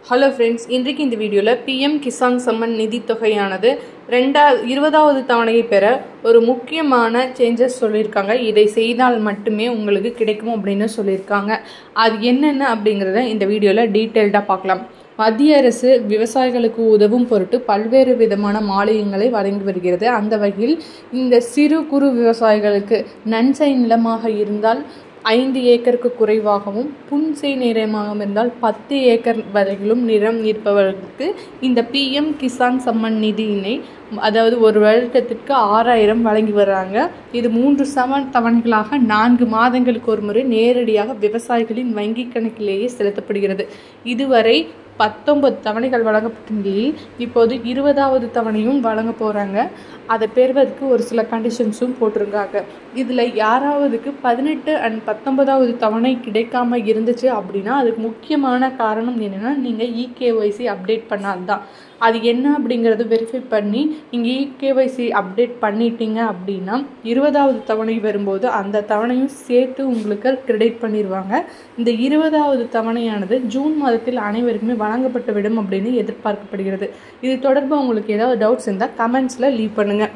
Hello friends, இன்றைக்கு இந்த வீடியோவில் பிஎம் கிசான் சம்மன் நிதி தொகையானது 20வது தவணையை பெற ஒரு முக்கியமான சேஞ்சஸ் சொல்லியிருக்காங்க. இதை செய்தால் மட்டுமே உங்களுக்கு கிடைக்கும் அப்படின்னு சொல்லியிருக்காங்க. அது என்னென்ன அப்படிங்கிறத இந்த வீடியோவில் டீட்டெயில்டாக பார்க்கலாம். மத்திய அரசு விவசாயிகளுக்கு உதவும் பொருட்டு பல்வேறு விதமான மானியங்களை வழங்கி வருகிறது. அந்த வகையில் இந்த சிறு குறு விவசாயிகளுக்கு நன்சை நிலமாக இருந்தால் 5 ஏக்கருக்கு குறைவாகவும், புன்செய் நிலமாக இருந்தால் 10 ஏக்கர் வரையிலும் நிலம் இருப்பவர்களுக்கு இந்த பிஎம் கிசான் சம்மன் நிதியினை, அதாவது ஒரு வருடத்திற்கு 6000 வழங்கி வர்றாங்க. இது 3 தவணைகளாக 4 மாதங்களுக்கு ஒரு முறை நேரடியாக விவசாயிகளின் வங்கி கணக்கிலேயே செலுத்தப்படுகிறது. இதுவரை 19 தவணைகள் வழங்கப்பட்ட நிலையில் இப்போது 20வது தவணையும் வழங்க போகிறாங்க. அதை பெறுவதற்கு ஒரு சில கண்டிஷன்ஸும் போட்டிருக்காங்க. இதில் யாராவதுக்கு 18 and 19வது தவணை கிடைக்காம இருந்துச்சு அப்படின்னா அதுக்கு முக்கியமான காரணம் என்னென்னா, நீங்கள் இகேஒய்சி அப்டேட் பண்ணால்தான். அது என்ன அப்படிங்கிறது வெரிஃபை பண்ணி நீங்கள் இகேஒய்சி அப்டேட் பண்ணிட்டீங்க அப்படின்னா 20வது தவணை வரும்போது அந்த தவணையும் சேர்த்து உங்களுக்கு கிரெடிட் பண்ணிடுவாங்க. இந்த 20வது தவணையானது ஜூன் மாதத்தில் அனைவருக்குமே வழங்கப்பட்டு விடும் அப்படின்னு எதிர்பார்க்கப்படுகிறது. இது தொடர்பாக உங்களுக்கு ஏதாவது டவுட்ஸ் இருந்தால் கமெண்ட்ஸில் லீவ் பண்ணுங்கள்.